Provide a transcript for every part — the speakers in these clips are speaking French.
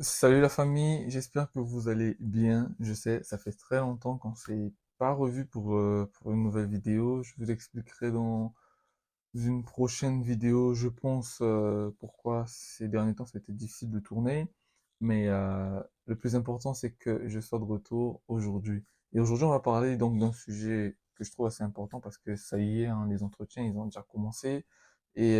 Salut la famille, j'espère que vous allez bien. Je sais, ça fait très longtemps qu'on s'est pas revu pour une nouvelle vidéo. Je vous expliquerai dans une prochaine vidéo, je pense, pourquoi ces derniers temps c'était difficile de tourner. Mais le plus important, c'est que je sois de retour aujourd'hui. Et aujourd'hui, on va parler donc d'un sujet que je trouve assez important parce que ça y est, hein, les entretiens, ils ont déjà commencé. Et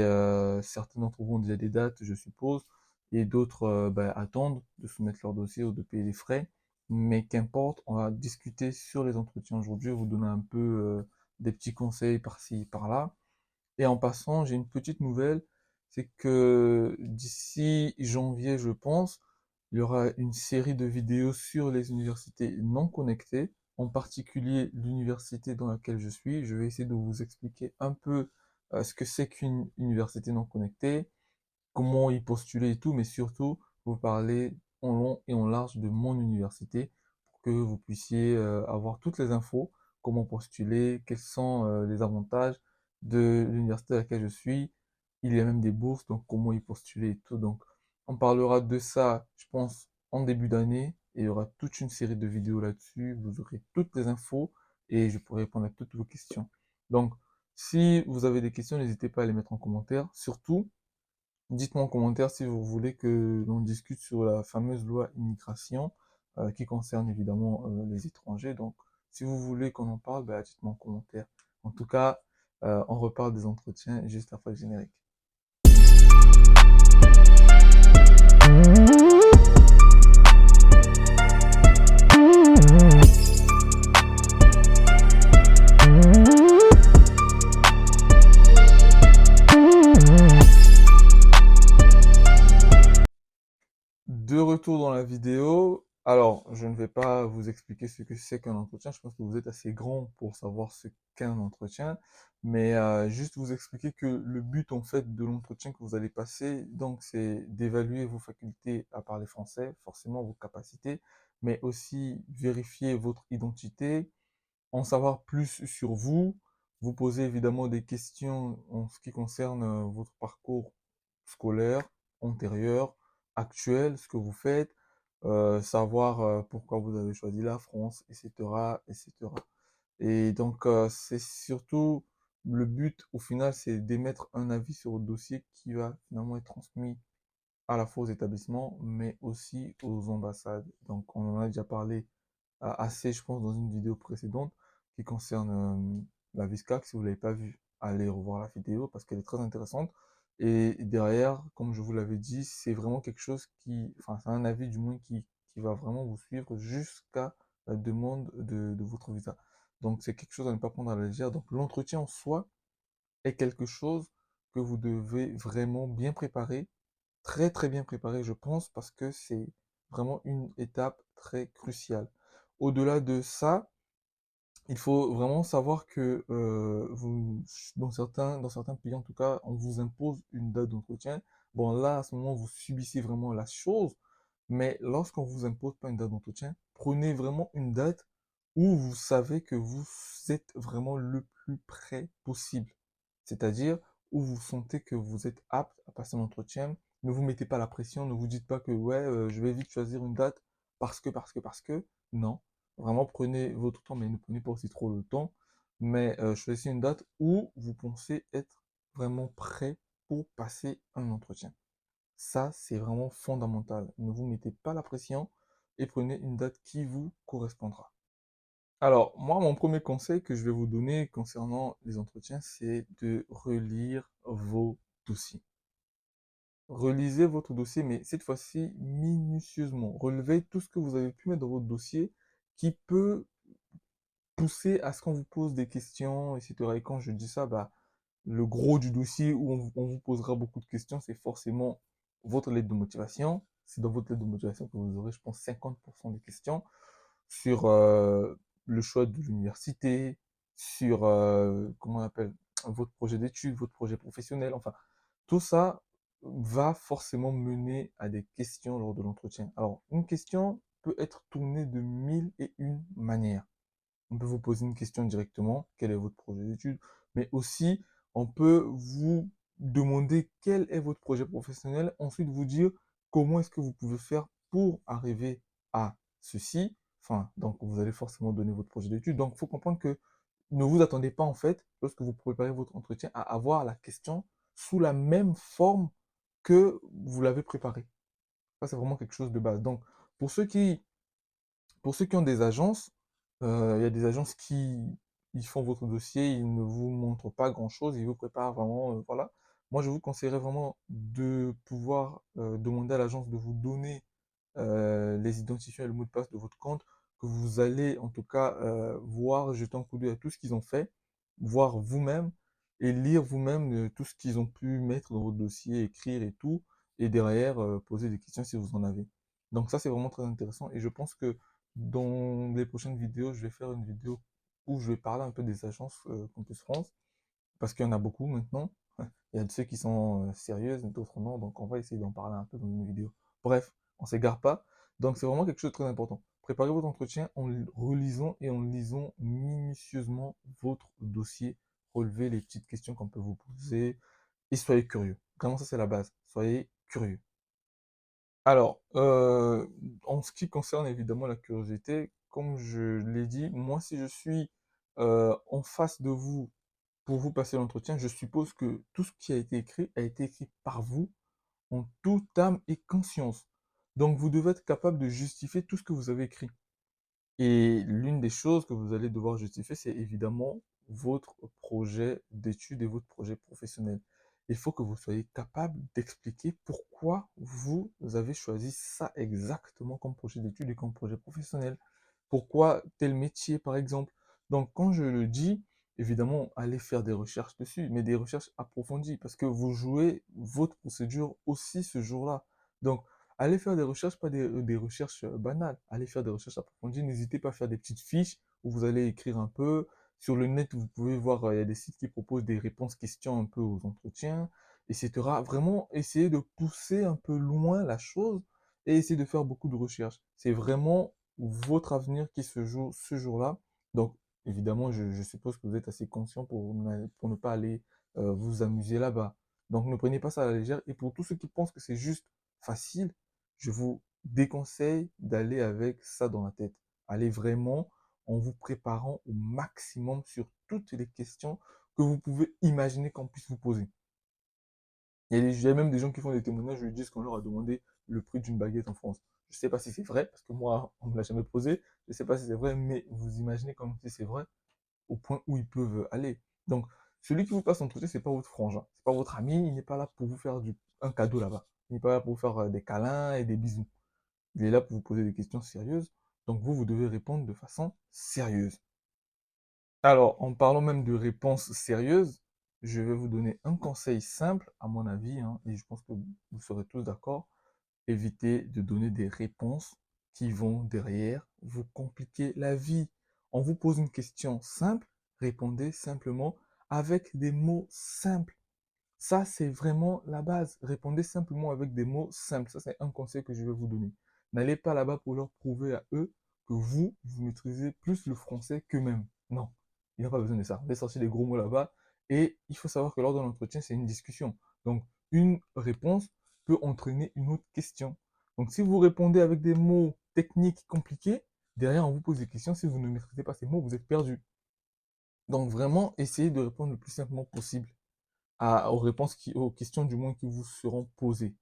certains d'entre vous ont déjà des dates, je suppose. Et d'autres attendent de soumettre leur dossier ou de payer les frais. Mais qu'importe, on va discuter sur les entretiens aujourd'hui, vous donner un peu des petits conseils par-ci, par-là. Et en passant, j'ai une petite nouvelle, c'est que d'ici janvier, je pense, il y aura une série de vidéos sur les universités non connectées, en particulier l'université dans laquelle je suis. Je vais essayer de vous expliquer un peu ce que c'est qu'une université non connectée, comment y postuler et tout, mais surtout vous parler en long et en large de mon université pour que vous puissiez avoir toutes les infos, comment postuler, quels sont les avantages de l'université à laquelle je suis. Il y a même des bourses, donc comment y postuler et tout. Donc on parlera de ça, je pense, en début d'année et il y aura toute une série de vidéos là-dessus. Vous aurez toutes les infos et je pourrai répondre à toutes vos questions. Donc, si vous avez des questions, n'hésitez pas à les mettre en commentaire. Surtout, dites-moi en commentaire si vous voulez que l'on discute sur la fameuse loi immigration qui concerne évidemment les étrangers. Donc, si vous voulez qu'on en parle, bah, dites-moi en commentaire. En tout cas, on reparle des entretiens juste après le générique. De retour dans la vidéo, alors je ne vais pas vous expliquer ce que c'est qu'un entretien, je pense que vous êtes assez grand pour savoir ce qu'est un entretien, mais juste vous expliquer que le but en fait de l'entretien que vous allez passer, donc c'est d'évaluer vos facultés à parler français, forcément vos capacités, mais aussi vérifier votre identité, en savoir plus sur vous, vous poser évidemment des questions en ce qui concerne votre parcours scolaire, antérieur, actuel, ce que vous faites, savoir pourquoi vous avez choisi la France, etc., etc. Et donc, c'est surtout le but, au final, c'est d'émettre un avis sur le dossier qui va finalement être transmis à la fois aux établissements, mais aussi aux ambassades. Donc, on en a déjà parlé assez, je pense, dans une vidéo précédente qui concerne la VISCAC. Si vous ne l'avez pas vue, allez revoir la vidéo parce qu'elle est très intéressante. Et derrière, comme je vous l'avais dit, c'est vraiment quelque chose qui, enfin, c'est un avis du moins qui va vraiment vous suivre jusqu'à la demande de votre visa. Donc, c'est quelque chose à ne pas prendre à la légère. Donc, l'entretien en soi est quelque chose que vous devez vraiment bien préparer, très très bien préparer, je pense, parce que c'est vraiment une étape très cruciale. Au-delà de ça, il faut vraiment savoir que dans certains pays en tout cas, on vous impose une date d'entretien. Bon, là, à ce moment, vous subissez vraiment la chose, mais lorsqu'on vous impose pas une date d'entretien, prenez vraiment une date où vous savez que vous êtes vraiment le plus près possible. C'est-à-dire où vous sentez que vous êtes apte à passer l'entretien. Ne vous mettez pas la pression, ne vous dites pas que ouais, je vais vite choisir une date parce que. Non. Vraiment, prenez votre temps, mais ne prenez pas aussi trop le temps. Mais choisissez une date où vous pensez être vraiment prêt pour passer un entretien. Ça, c'est vraiment fondamental. Ne vous mettez pas la pression et prenez une date qui vous correspondra. Alors, moi, mon premier conseil que je vais vous donner concernant les entretiens, c'est de relire vos dossiers. Relisez votre dossier, mais cette fois-ci minutieusement. Relevez tout ce que vous avez pu mettre dans votre dossier qui peut pousser à ce qu'on vous pose des questions, etc. Et quand je dis ça, bah, le gros du dossier où on vous posera beaucoup de questions, c'est forcément votre lettre de motivation. C'est dans votre lettre de motivation que vous aurez, je pense, 50% des questions sur le choix de l'université, sur, comment on appelle, votre projet d'études, votre projet professionnel. Enfin, tout ça va forcément mener à des questions lors de l'entretien. Alors, une question peut être tournée de mille et une manières. On peut vous poser une question directement, quel est votre projet d'études, mais aussi on peut vous demander quel est votre projet professionnel, ensuite vous dire comment est-ce que vous pouvez faire pour arriver à ceci, enfin, donc vous allez forcément donner votre projet d'étude. Donc, il faut comprendre que ne vous attendez pas, en fait, lorsque vous préparez votre entretien, à avoir la question sous la même forme que vous l'avez préparée. Ça, c'est vraiment quelque chose de base. Donc, pour ceux qui, pour ceux qui ont des agences, il y a des agences qui ils font votre dossier, ils ne vous montrent pas grand-chose, ils vous préparent vraiment, voilà. Moi, je vous conseillerais vraiment de pouvoir demander à l'agence de vous donner les identifiants et le mot de passe de votre compte, que vous allez en tout cas voir, jeter un coup d'œil à tout ce qu'ils ont fait, voir vous-même et lire vous-même tout ce qu'ils ont pu mettre dans votre dossier, écrire et tout, et derrière poser des questions si vous en avez. Donc ça, c'est vraiment très intéressant et je pense que dans les prochaines vidéos, je vais faire une vidéo où je vais parler un peu des agences Campus France, parce qu'il y en a beaucoup maintenant. Il y a de ceux qui sont sérieuses, d'autres non, donc on va essayer d'en parler un peu dans une vidéo. Bref, on s'égare pas. Donc c'est vraiment quelque chose de très important. Préparez votre entretien en relisant et en lisant minutieusement votre dossier. Relevez les petites questions qu'on peut vous poser et soyez curieux. Vraiment, ça c'est la base. Soyez curieux. Alors, en ce qui concerne évidemment la curiosité, comme je l'ai dit, moi si je suis en face de vous pour vous passer l'entretien, je suppose que tout ce qui a été écrit par vous en toute âme et conscience. Donc vous devez être capable de justifier tout ce que vous avez écrit. Et l'une des choses que vous allez devoir justifier, c'est évidemment votre projet d'études et votre projet professionnel. Il faut que vous soyez capable d'expliquer pourquoi vous avez choisi ça exactement comme projet d'études et comme projet professionnel. Pourquoi tel métier, par exemple. Donc, quand je le dis, évidemment, allez faire des recherches dessus, mais des recherches approfondies, parce que vous jouez votre procédure aussi ce jour-là. Donc, allez faire des recherches, pas des recherches banales. Allez faire des recherches approfondies. N'hésitez pas à faire des petites fiches où vous allez écrire un peu. Sur le net, vous pouvez voir, il y a des sites qui proposent des réponses questions un peu aux entretiens, etc. Vraiment, essayez de pousser un peu loin la chose et essayez de faire beaucoup de recherches. C'est vraiment votre avenir qui se joue ce jour-là. Donc, évidemment, je suppose que vous êtes assez conscient pour ne pas aller vous amuser là-bas. Donc, ne prenez pas ça à la légère. Et pour tous ceux qui pensent que c'est juste facile, je vous déconseille d'aller avec ça dans la tête. Allez vraiment en vous préparant au maximum sur toutes les questions que vous pouvez imaginer qu'on puisse vous poser. Il y a même des gens qui font des témoignages, je lui disent qu'on leur a demandé le prix d'une baguette en France. Je ne sais pas si c'est vrai, parce que moi, on ne me l'a jamais posé. Je ne sais pas si c'est vrai, mais vous imaginez comme si c'est vrai, au point où ils peuvent aller. Donc, celui qui vous passe l'entretien, c'est pas votre frangin, c'est pas votre ami, il n'est pas là pour vous faire un cadeau là-bas. Il n'est pas là pour vous faire des câlins et des bisous. Il est là pour vous poser des questions sérieuses. Donc vous, vous devez répondre de façon sérieuse. Alors, en parlant même de réponses sérieuses, je vais vous donner un conseil simple, à mon avis, hein, et je pense que vous serez tous d'accord. Évitez de donner des réponses qui vont derrière vous compliquer la vie. On vous pose une question simple, répondez simplement avec des mots simples. Ça, c'est vraiment la base. Répondez simplement avec des mots simples. Ça, c'est un conseil que je vais vous donner. N'allez pas là-bas pour leur prouver à eux que vous maîtrisez plus le français qu'eux-mêmes. Non, il n'y a pas besoin de ça. Vous allez sortir des gros mots là-bas. Et il faut savoir que lors d'un entretien, c'est une discussion. Donc, une réponse peut entraîner une autre question. Donc, si vous répondez avec des mots techniques compliqués, derrière, on vous pose des questions. Si vous ne maîtrisez pas ces mots, vous êtes perdu. Donc, vraiment, essayez de répondre le plus simplement possible aux questions du moins qui vous seront posées.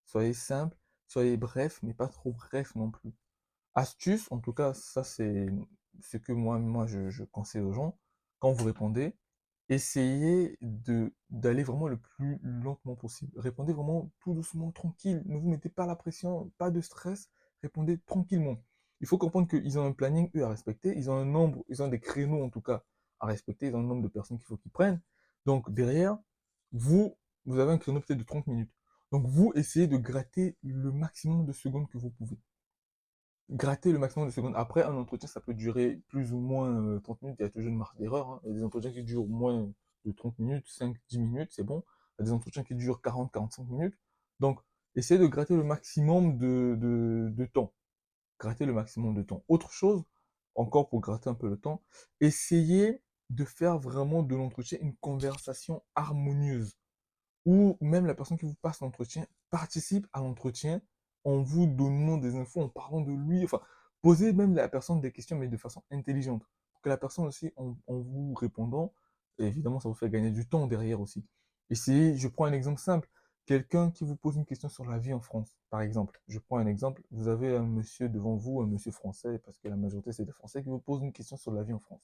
Soyez simple, soyez bref, mais pas trop bref non plus. Astuce, en tout cas, ça c'est ce que moi je conseille aux gens. Quand vous répondez, essayez d'aller vraiment le plus lentement possible. Répondez vraiment tout doucement, tranquille. Ne vous mettez pas la pression, pas de stress. Répondez tranquillement. Il faut comprendre qu'ils ont un planning, eux, à respecter. Ils ont un nombre, ils ont des créneaux, en tout cas, à respecter. Ils ont un nombre de personnes qu'il faut qu'ils prennent. Donc, derrière, vous, vous avez un créneau peut-être de 30 minutes. Donc, vous essayez de gratter le maximum de secondes que vous pouvez. Gratter le maximum de secondes. Après, un entretien, ça peut durer plus ou moins 30 minutes. Il y a toujours une marge d'erreur, hein. Il y a des entretiens qui durent moins de 30 minutes, 5, 10 minutes, c'est bon. Il y a des entretiens qui durent 40, 45 minutes. Donc, essayez de gratter le maximum de temps. Gratter le maximum de temps. Autre chose, encore pour gratter un peu le temps, essayez de faire vraiment de l'entretien une conversation harmonieuse. Ou même la personne qui vous passe l'entretien participe à l'entretien en vous donnant des infos, en parlant de lui, enfin, posez même la personne des questions, mais de façon intelligente. Pour que la personne aussi, en vous répondant, évidemment, ça vous fait gagner du temps derrière aussi. Et si je prends un exemple simple, quelqu'un qui vous pose une question sur la vie en France, par exemple. Je prends un exemple, vous avez un monsieur devant vous, un monsieur français, parce que la majorité c'est des Français, qui vous pose une question sur la vie en France.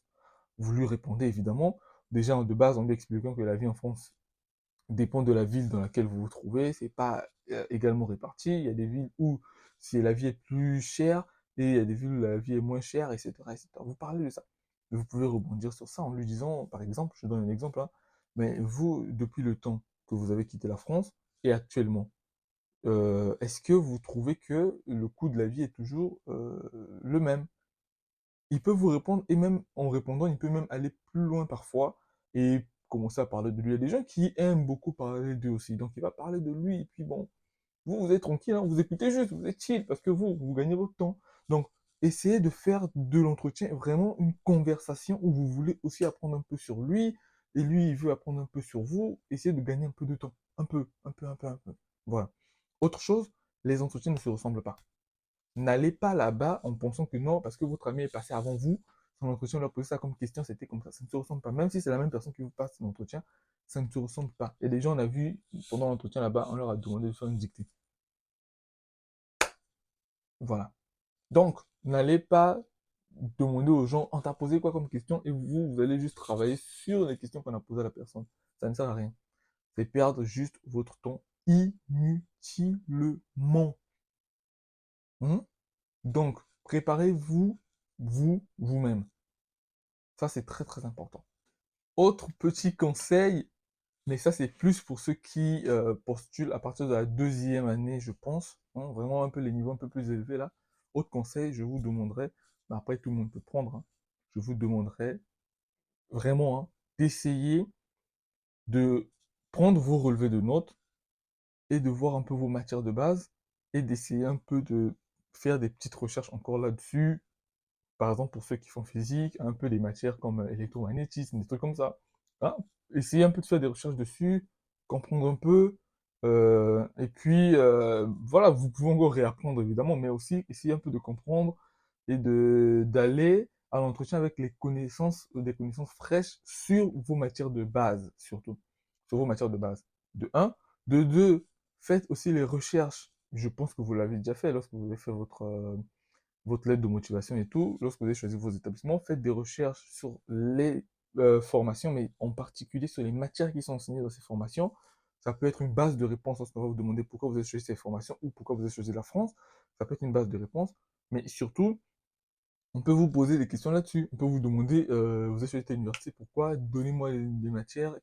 Vous lui répondez évidemment, déjà de base en lui expliquant que la vie en France dépend de la ville dans laquelle vous vous trouvez, c'est pas également réparti. Il y a des villes où si la vie est plus chère et il y a des villes où la vie est moins chère, etc., etc. Vous parlez de ça. Vous pouvez rebondir sur ça en lui disant, par exemple, je donne un exemple, hein, mais vous, depuis le temps que vous avez quitté la France et actuellement, est-ce que vous trouvez que le coût de la vie est toujours le même? Il peut vous répondre, et même en répondant, il peut même aller plus loin parfois et commencer à parler de lui. Il y a des gens qui aiment beaucoup parler d'eux aussi. Donc, il va parler de lui, et puis bon, vous êtes tranquille, hein, vous écoutez juste, vous êtes chill, parce que vous gagnez votre temps. Donc, essayez de faire de l'entretien vraiment une conversation où vous voulez aussi apprendre un peu sur lui, et lui, il veut apprendre un peu sur vous. Essayez de gagner un peu de temps. Un peu, un peu, un peu, un peu. Voilà. Autre chose, les entretiens ne se ressemblent pas. N'allez pas là-bas en pensant que non, parce que votre ami est passé avant vous, son entretien, on lui a posé ça comme question, c'était comme ça. Ça ne se ressemble pas. Même si c'est la même personne qui vous passe l'entretien, ça ne se ressemble pas. Et des gens, on a vu pendant l'entretien là-bas, on leur a demandé de faire une dictée. Voilà. Donc, n'allez pas demander aux gens, on t'a posé quoi comme question, et vous allez juste travailler sur les questions qu'on a posées à la personne. Ça ne sert à rien. C'est perdre juste votre temps inutilement. Hein. Donc, préparez-vous, vous-même. Ça, c'est très, très important. Autre petit conseil, mais ça, c'est plus pour ceux qui postulent à partir de la deuxième année, je pense. Hein, vraiment un peu les niveaux un peu plus élevés là. Autre conseil, je vous demanderai, mais après tout le monde peut prendre, hein, je vous demanderai vraiment hein, d'essayer de prendre vos relevés de notes et de voir un peu vos matières de base et d'essayer un peu de faire des petites recherches encore là-dessus. Par exemple, pour ceux qui font physique, un peu des matières comme électromagnétisme, des trucs comme ça. Hein. Essayez un peu de faire des recherches dessus, comprendre un peu. Et puis, voilà, vous pouvez encore réapprendre évidemment, mais aussi essayer un peu de comprendre et d'aller à l'entretien avec les connaissances, des connaissances fraîches sur vos matières de base, surtout. Sur vos matières de base. De un. De deux, faites aussi les recherches. Je pense que vous l'avez déjà fait lorsque vous avez fait votre lettre de motivation et tout, lorsque vous avez choisi vos établissements, faites des recherches sur les formations, mais en particulier sur les matières qui sont enseignées dans ces formations. Ça peut être une base de réponse lorsqu'on va vous demander pourquoi vous avez choisi ces formations ou pourquoi vous avez choisi la France. Ça peut être une base de réponse, mais surtout, on peut vous poser des questions là-dessus. On peut vous demander, vous avez choisi telle université, pourquoi? Donnez-moi les matières.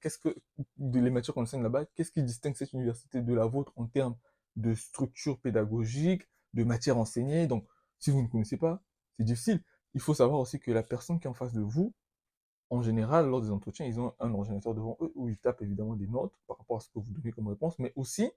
Les matières qu'on enseigne là-bas, qu'est-ce qui distingue cette université de la vôtre en termes de structure pédagogique, de matière enseignée? Donc, si vous ne connaissez pas, c'est difficile. Il faut savoir aussi que la personne qui est en face de vous, en général, lors des entretiens, ils ont un ordinateur devant eux où ils tapent évidemment des notes par rapport à ce que vous donnez comme réponse, mais aussi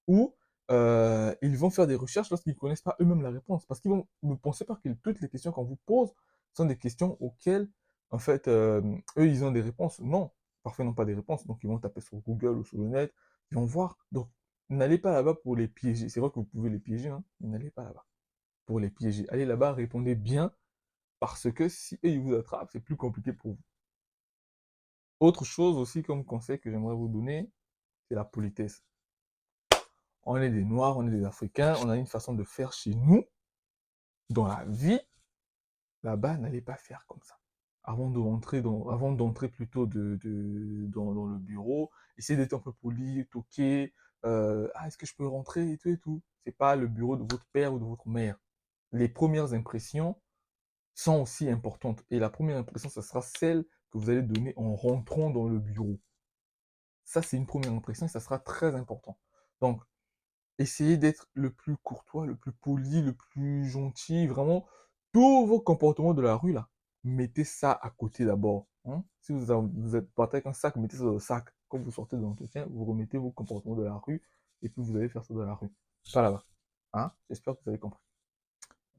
où ils vont faire des recherches lorsqu'ils ne connaissent pas eux-mêmes la réponse. Parce qu'ils vont ne pensez pas que toutes les questions qu'on vous pose sont des questions auxquelles, en fait, eux, ils ont des réponses. Non, parfois, ils n'ont pas des réponses. Donc, ils vont taper sur Google ou sur le net, ils vont voir. Donc, n'allez pas là-bas pour les piéger. C'est vrai que vous pouvez les piéger, hein, mais n'allez pas là-bas pour les piéger. Allez là-bas, répondez bien, parce que si eux, ils vous attrapent, c'est plus compliqué pour vous. Autre chose aussi comme conseil que j'aimerais vous donner, c'est la politesse. On est des Noirs, on est des Africains, on a une façon de faire chez nous, dans la vie. Là-bas, n'allez pas faire comme ça. Avant d'entrer plutôt dans le bureau, essayez d'être un peu poli, toquer, ah, est-ce que je peux rentrer et tout et tout. C'est pas le bureau de votre père ou de votre mère. Les premières impressions sont aussi importantes. Et la première impression, ça sera celle que vous allez donner en rentrant dans le bureau. Ça, c'est une première impression et ça sera très important. Donc, essayez d'être le plus courtois, le plus poli, le plus gentil, vraiment, tous vos comportements de la rue, là, mettez ça à côté d'abord. Hein. Si vous êtes parti avec un sac, mettez ça dans le sac. Quand vous sortez de l'entretien, vous remettez vos comportements de la rue, et puis vous allez faire ça dans la rue. Pas là-bas. Hein. J'espère que vous avez compris.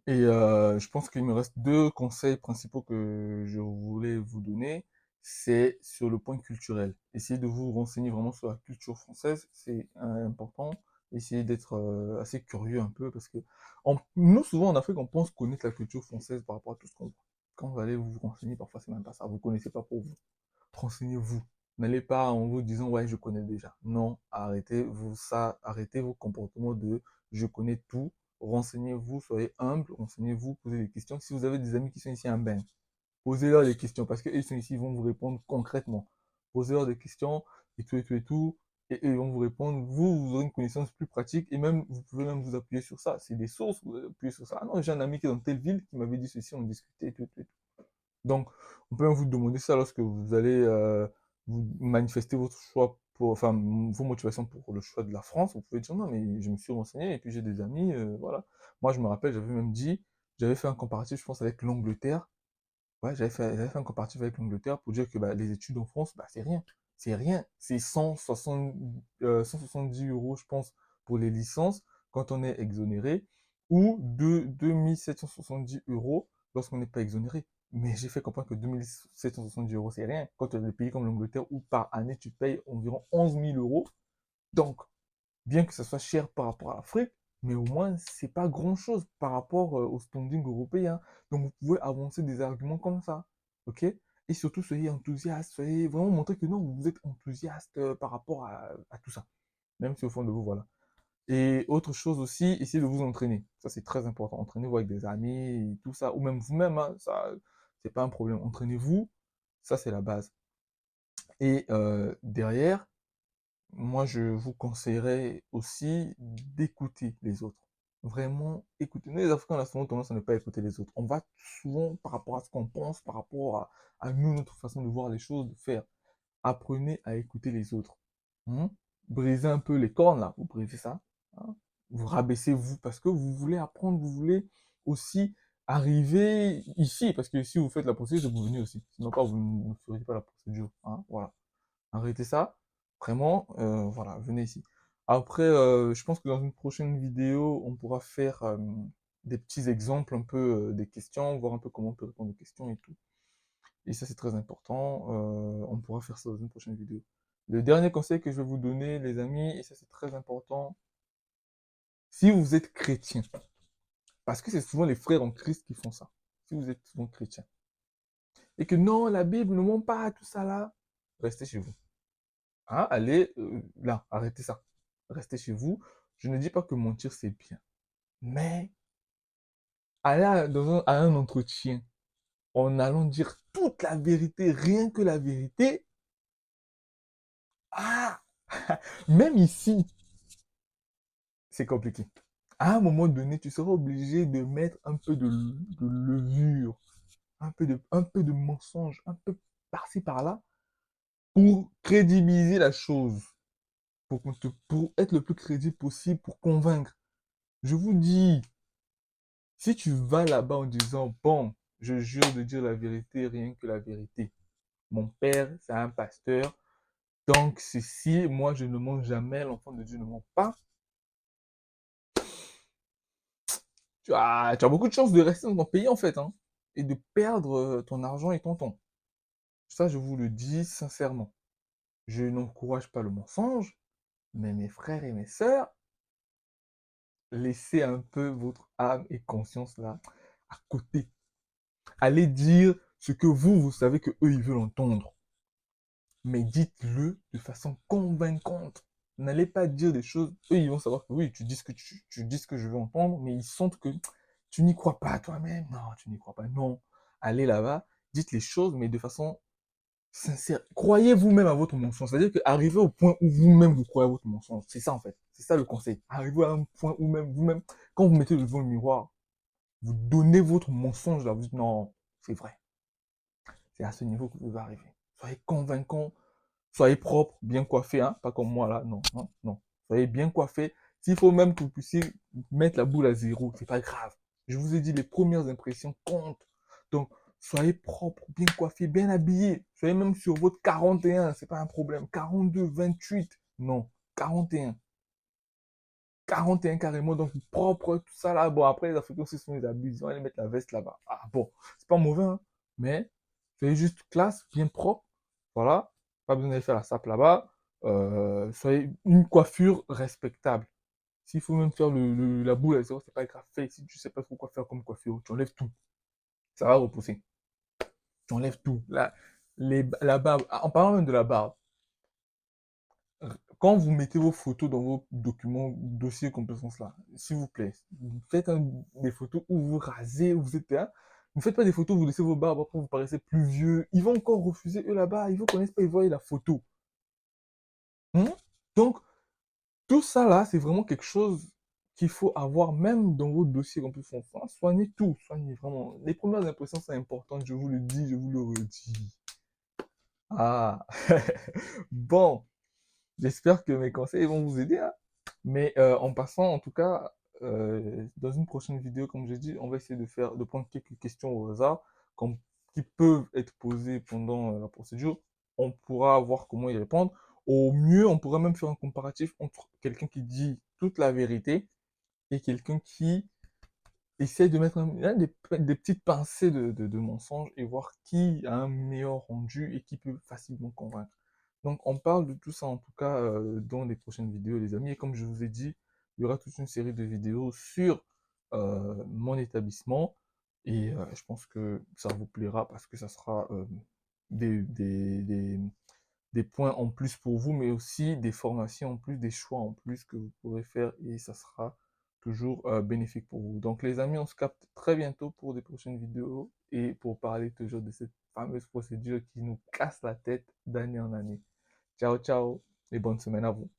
Et je pense qu'il me reste deux conseils principaux que je voulais vous donner. C'est sur le point culturel. Essayez de vous renseigner vraiment sur la culture française, c'est important. essayez d'être assez curieux un peu, parce que nous, souvent en Afrique, on pense connaître la culture française par rapport à tout ce qu'on voit. Quand vous allez vous renseigner, parfois c'est même pas ça, vous connaissez pas pour vous. Renseignez-vous. N'allez pas en vous disant, ouais, je connais déjà. Non, arrêtez vos comportements de je connais tout. Renseignez-vous, soyez humble, renseignez-vous, posez des questions. Si vous avez des amis qui sont ici en bain, posez-leur des questions parce qu'ils sont ici, ils vont vous répondre concrètement. Posez-leur des questions et tout et tout et tout. Et eux, ils vont vous répondre. Vous aurez une connaissance plus pratique et même, vous pouvez même vous appuyer sur ça. C'est des sources, vous appuyez sur ça. Ah non, j'ai un ami qui est dans telle ville qui m'avait dit ceci, on discutait et tout et tout. Donc, on peut même vous demander ça lorsque vous allez vous manifester votre choix pour, enfin, vos motivations pour le choix de la France. Vous pouvez dire non, mais je me suis renseigné et puis j'ai des amis, voilà. Moi, je me rappelle, j'avais même dit, j'avais fait un comparatif, je pense, avec l'Angleterre. Ouais, j'avais fait un comparatif avec l'Angleterre pour dire que bah, les études en France, bah, c'est rien. C'est rien. C'est 170 euros, je pense, pour les licences quand on est exonéré, ou de 2770 € lorsqu'on n'est pas exonéré. Mais j'ai fait comprendre que 2770 €, c'est rien. Quand tu as des pays comme l'Angleterre où par année tu payes environ 11 000 €. Donc, bien que ça soit cher par rapport à l'Afrique, mais au moins, c'est pas grand-chose par rapport au standing européen. Donc, vous pouvez avancer des arguments comme ça, ok? Et surtout, soyez enthousiaste, soyez vraiment montrer que non, vous êtes enthousiaste par rapport à tout ça, même si au fond de vous, voilà. Et autre chose aussi, essayez de vous entraîner. Ça, c'est très important. Entraînez-vous avec des amis, et tout ça, ou même vous-même, hein, ça, c'est pas un problème. Entraînez-vous, ça, c'est la base. Et derrière, moi, je vous conseillerais aussi d'écouter les autres. Vraiment, écouter. Nous, les Africains, on a souvent tendance à ne pas écouter les autres. On va souvent par rapport à ce qu'on pense, par rapport à nous, notre façon de voir les choses, de faire. Apprenez à écouter les autres. Hein. Brisez un peu les cornes, là. Vous brisez ça. Hein. Vous rabaissez-vous parce que vous voulez apprendre, vous voulez aussi arriver ici. Parce que si vous faites la procédure, vous venez aussi. Sinon, pas, vous ne ferez pas la procédure. Hein. Voilà. Arrêtez ça. Vraiment, voilà, venez ici. Après, je pense que dans une prochaine vidéo, on pourra faire des petits exemples un peu des questions, voir un peu comment on peut répondre aux questions et tout. Et ça, c'est très important. On pourra faire ça dans une prochaine vidéo. Le dernier conseil que je vais vous donner, les amis, et ça, c'est très important, si vous êtes chrétien, parce que c'est souvent les frères en Christ qui font ça, si vous êtes souvent chrétien, et que non, la Bible ne ment pas, tout ça là, restez chez vous. Hein, allez, là, arrêtez ça. Restez chez vous. Je ne dis pas que mentir, c'est bien. Mais aller à un entretien en allant dire toute la vérité, rien que la vérité, ah, même ici, c'est compliqué. À un moment donné, tu seras obligé de mettre un peu de levure, un peu de mensonge, un peu par-ci par-là, pour crédibiliser la chose, pour être le plus crédible possible, pour convaincre. Je vous dis, si tu vas là-bas en disant, bon, je jure de dire la vérité, rien que la vérité. Mon père, c'est un pasteur. Donc, ceci, moi, je ne mens jamais. L'enfant de Dieu ne ment pas. Tu as beaucoup de chances de rester dans ton pays, en fait, hein, et de perdre ton argent et ton temps. Ça, je vous le dis sincèrement. Je n'encourage pas le mensonge, mais mes frères et mes sœurs, laissez un peu votre âme et conscience là à côté. Allez dire ce que vous savez que eux, ils veulent entendre. Mais dites-le de façon convaincante. N'allez pas dire des choses, eux ils vont savoir que oui, tu dis tu dis ce que je veux entendre, mais ils sentent que tu n'y crois pas toi-même. Non, tu n'y crois pas. Non. Allez là-bas, dites les choses, mais de façon sincère. Croyez vous-même à votre mensonge. C'est-à-dire qu'arrivez au point où vous-même vous croyez à votre mensonge. C'est ça en fait. C'est ça le conseil. Arrivez à un point où même vous-même, quand vous mettez devant le miroir, vous donnez votre mensonge là, vous dites non, c'est vrai. C'est à ce niveau que vous devez arriver. Soyez convaincant. Soyez propre, bien coiffé, hein, pas comme moi là, non, non, non. Soyez bien coiffé. S'il faut même que vous puissiez mettre la boule à zéro, c'est pas grave. Je vous ai dit, les premières impressions comptent. Donc, soyez propre, bien coiffé, bien habillé. Soyez même sur votre 41, c'est pas un problème. 42, 28, non, 41. 41 carrément, donc propre, tout ça là. Bon, après, les Africains aussi sont les abus, ils vont aller mettre la veste là-bas. Ah bon, c'est pas mauvais, hein, mais soyez juste classe, bien propre, voilà. Pas besoin d'aller faire la sape là-bas. Soyez une coiffure respectable. S'il faut même faire la boule à zéro, c'est pas grave. Fais. Si tu sais pas trop quoi faire comme coiffure, tu enlèves tout. Ça va repousser. Tu enlèves tout. La barbe, en parlant même de la barbe, quand vous mettez vos photos dans vos documents, dossiers, compétences là, s'il vous plaît, faites des photos où vous rasez, où vous êtes là. Ne faites pas des photos où vous laissez vos barbes, après vous paraissez plus vieux. Ils vont encore refuser, eux là-bas, ils vous connaissent pas, ils voient la photo. Hein? Donc, tout ça là, c'est vraiment quelque chose qu'il faut avoir même dans vos dossiers qu'on peut faire. Soignez tout, soignez vraiment. Les premières impressions, c'est important, je vous le dis, je vous le redis. Ah, bon. J'espère que mes conseils vont vous aider, hein. Mais en passant, en tout cas, dans une prochaine vidéo, comme j'ai dit, on va essayer de prendre quelques questions au hasard qui peuvent être posées pendant la procédure. On pourra voir comment y répondre. Au mieux, on pourra même faire un comparatif entre quelqu'un qui dit toute la vérité et quelqu'un qui essaie de mettre des petites pincées de mensonges et voir qui a un meilleur rendu et qui peut facilement convaincre. Donc, on parle de tout ça en tout cas dans les prochaines vidéos, les amis. Et comme je vous ai dit, il y aura toute une série de vidéos sur mon établissement. Et je pense que ça vous plaira parce que ça sera des, des, des, des points en plus pour vous, mais aussi des formations en plus, des choix en plus que vous pourrez faire et ça sera toujours bénéfique pour vous. Donc les amis, on se capte très bientôt pour des prochaines vidéos et pour parler toujours de cette fameuse procédure qui nous casse la tête d'année en année. Ciao, ciao et bonne semaine à vous.